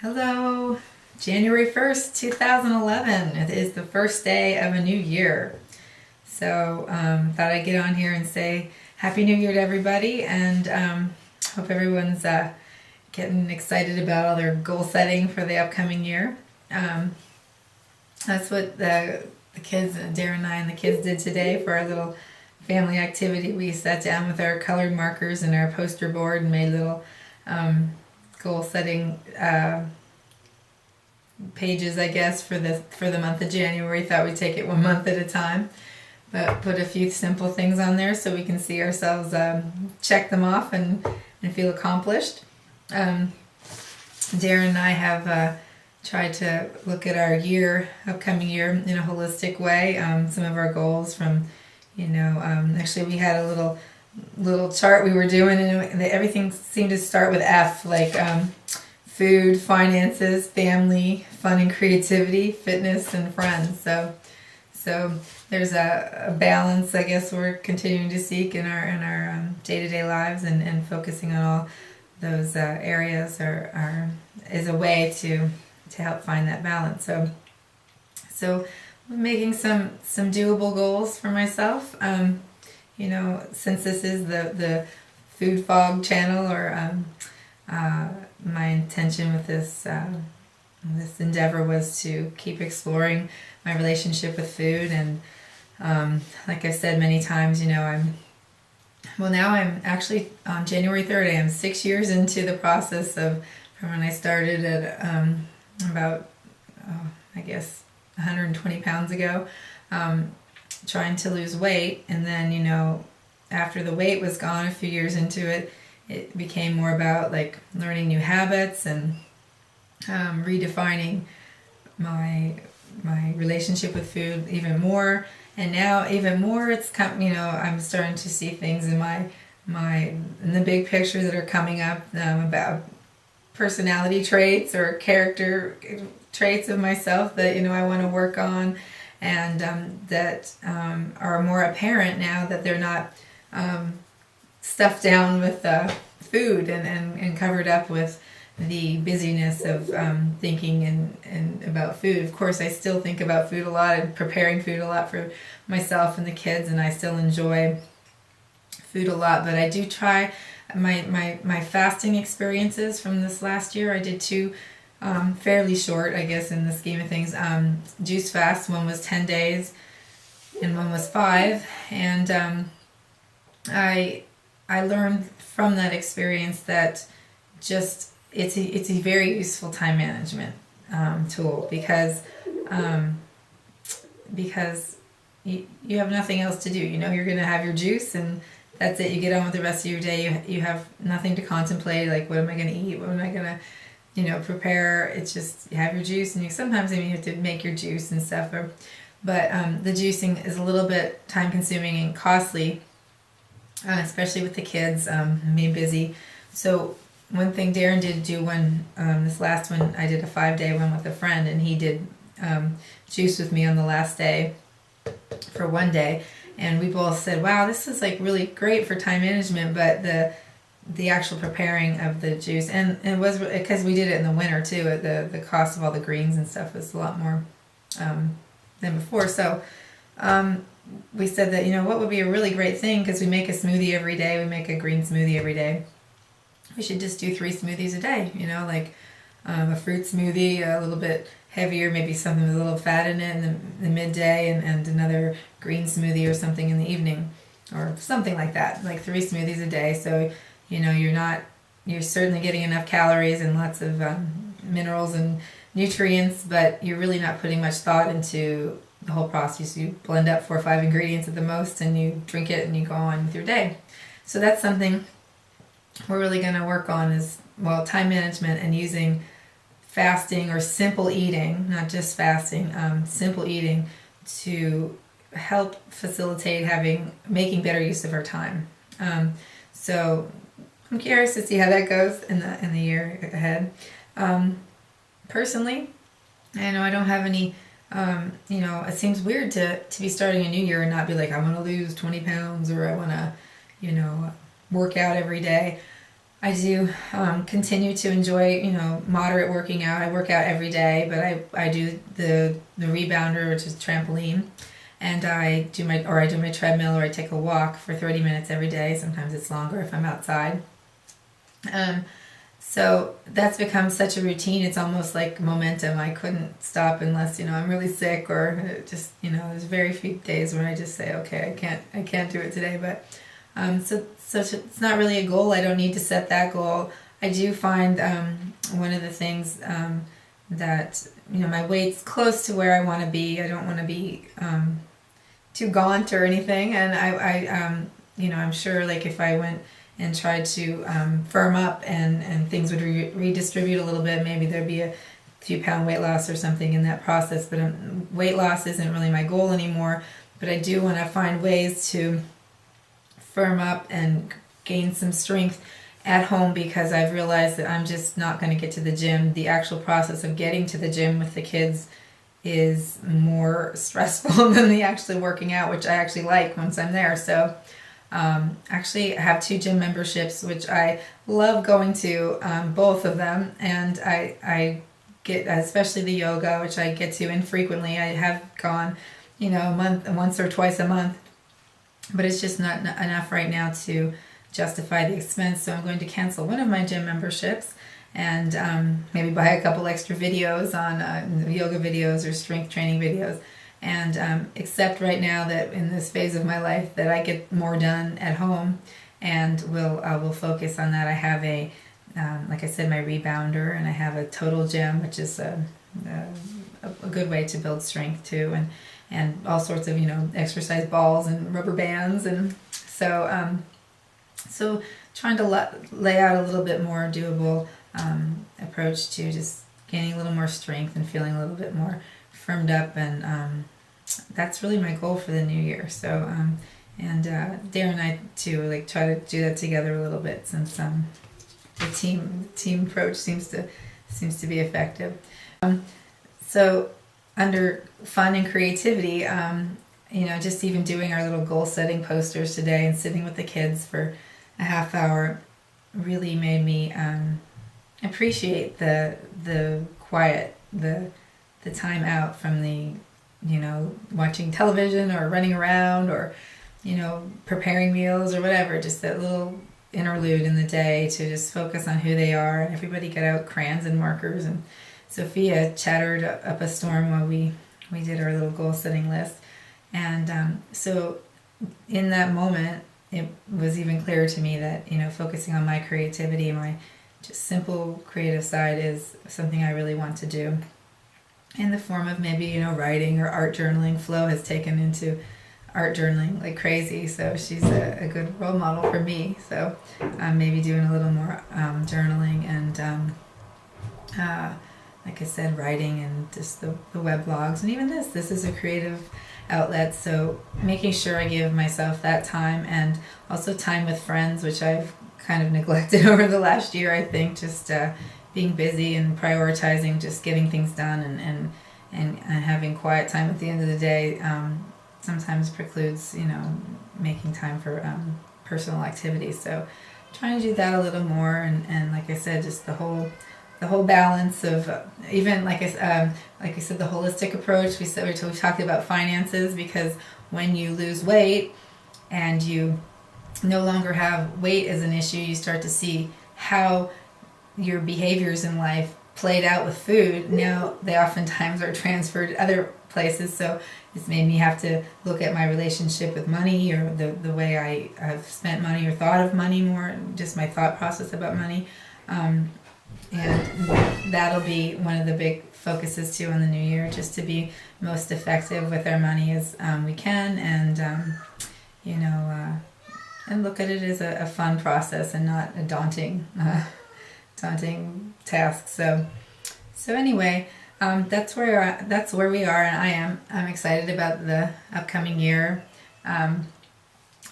Hello, January 1st, 2011. It is the first day of a new year. So, thought I'd get on here and say Happy New Year to everybody, and hope everyone's getting excited about all their goal setting for the upcoming year. That's what the kids, Darren and I and the kids did today for our little family activity. We sat down with our colored markers and our poster board and made little goal setting pages, I guess, for the month of January. Thought we'd take it one month at a time, but put a few simple things on there so we can see ourselves check them off and feel accomplished. Darren and I have tried to look at our upcoming year in a holistic way. Some of our goals from, actually we had a little chart we were doing, and everything seemed to start with F, like food, finances, family, fun and creativity, fitness, and friends. So there's a balance, I guess, we're continuing to seek in our day-to-day lives, and focusing on all those areas is a way to help find that balance. So I'm making some doable goals for myself. Since this is the food fog channel, or my intention with this endeavor was to keep exploring my relationship with food. And like I've said many times, now I'm actually on January 3rd. I am 6 years into the process from when I started at about, I guess, 120 pounds ago, trying to lose weight. And then, after the weight was gone, a few years into it, it became more about like learning new habits and redefining my relationship with food even more. And now even more, it's I'm starting to see things in in the big picture that are coming up about personality traits or character traits of myself that I want to work on, and that are more apparent now that they're not stuffed down with food and covered up with the busyness of thinking and about food. Of course, I still think about food a lot and preparing food a lot for myself and the kids, and I still enjoy food a lot. But I do try my fasting experiences from this last year. I did two fairly short, I guess, in the scheme of things, juice fasts. One was 10 days and one was 5. And I learned from that experience that just it's a very useful time management tool, because you have nothing else to do. You're going to have your juice, and that's it. You get on with the rest of your day. You have nothing to contemplate, like what am I going to eat? What am I going to prepare? It's just you have your juice, and you sometimes you have to make your juice and stuff. But the juicing is a little bit time consuming and costly, especially with the kids being busy. So one thing Darren did do this last one, I did a 5-day one with a friend, and he did juice with me on the last day for one day. And we both said, wow, this is like really great for time management, but the actual preparing of the juice, and it was because we did it in the winter too, the cost of all the greens and stuff was a lot more than before. So we said that, what would be a really great thing, because we make a smoothie every day, we make a green smoothie every day. We should just do 3 smoothies a day, like a fruit smoothie, a little bit heavier, maybe something with a little fat in it in the midday, and another green smoothie or something in the evening, or something like that, like 3 smoothies a day. So, you're certainly getting enough calories and lots of minerals and nutrients, but you're really not putting much thought into the whole process. You blend up 4 or 5 ingredients at the most, and you drink it, and you go on with your day. So that's something we're really going to work on, is, time management and using fasting or simple eating, not just fasting, simple eating, to help facilitate making better use of our time. So I'm curious to see how that goes in the year ahead. Personally, I know I don't have any. It seems weird to be starting a new year and not be like, I want to lose 20 pounds, or I want to, work out every day. I do continue to enjoy, moderate working out. I work out every day, but I do the rebounder, which is trampoline, and I do my treadmill, or I take a walk for 30 minutes every day. Sometimes it's longer if I'm outside. So that's become such a routine. It's almost like momentum. I couldn't stop unless, I'm really sick, or just, there's very few days when I just say, okay, I can't do it today. But so it's not really a goal. I don't need to set that goal. I do find one of the things that, my weight's close to where I want to be. I don't want to be too gaunt or anything. And I'm sure, like, if I went and tried to firm up and things would redistribute a little bit, maybe there'd be a few pound weight loss or something in that process. But weight loss isn't really my goal anymore. But I do want to find ways to firm up and gain some strength at home, because I've realized that I'm just not going to get to the gym. The actual process of getting to the gym with the kids is more stressful than the actually working out, which I actually like once I'm there. So actually I have 2 gym memberships, which I love going to, both of them, and I get, especially the yoga, which I get to infrequently. I have gone, once or twice a month, but it's just not enough right now to justify the expense. So I'm going to cancel one of my gym memberships and maybe buy a couple extra videos on yoga videos or strength training videos, and accept right now that in this phase of my life that I get more done at home, and will focus on that. I have like I said, my rebounder, and I have a total gym, which is a good way to build strength too, and all sorts of exercise balls and rubber bands, and so trying to lay out a little bit more doable approach to just gaining a little more strength and feeling a little bit more firmed up, and that's really my goal for the new year. So Darren and I too, like, try to do that together a little bit, since the team approach seems to be effective. So under fun and creativity, just even doing our little goal setting posters today and sitting with the kids for a half hour really made me appreciate the quiet, the time out from the watching television or running around or preparing meals or whatever. Just that little interlude in the day to just focus on who they are. And everybody got out crayons and markers, and Sophia chattered up a storm while we did our little goal setting list. And so in that moment, it was even clearer to me that focusing on my creativity, my just simple creative side, is something I really want to do, in the form of maybe writing or art journaling. Flo has taken into art journaling like crazy, so she's a good role model for me. So maybe doing a little more journaling and like I said, writing, and just the web blogs, and even this is a creative outlet. So making sure I give myself that time, and also time with friends, which I've kind of neglected over the last year, I think. Just being busy and prioritizing just getting things done, and having quiet time at the end of the day sometimes precludes making time for personal activities. So trying to do that a little more, and like I said, just the whole balance of even like I said, the holistic approach. We talked about finances, because when you lose weight and you no longer have weight as an issue, you start to see how your behaviors in life played out with food. Now they oftentimes are transferred to other places. So it's made me have to look at my relationship with money, or the way I have spent money or thought of money more, just my thought process about money. And that'll be one of the big focuses too in the new year, just to be most effective with our money as we can, and and look at it as a fun process and not a daunting task. So anyway, that's where we are, and I'm excited about the upcoming year. I've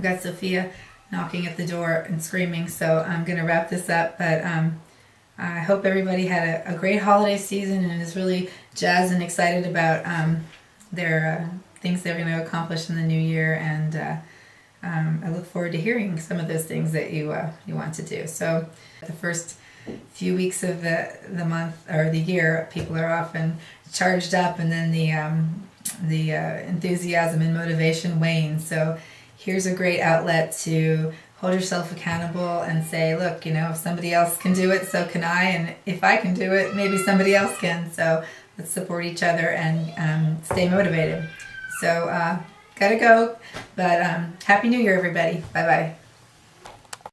got Sophia knocking at the door and screaming, so I'm going to wrap this up. But I hope everybody had a great holiday season and is really jazzed and excited about their things they're going to accomplish in the new year. And I look forward to hearing some of those things that you want to do. So the first few weeks of the month or the year, people are often charged up, and then the enthusiasm and motivation wanes. So here's a great outlet to hold yourself accountable and say, look, if somebody else can do it, so can I, and if I can do it, maybe somebody else can. So let's support each other and stay motivated. So gotta go, but Happy New Year, everybody. Bye bye.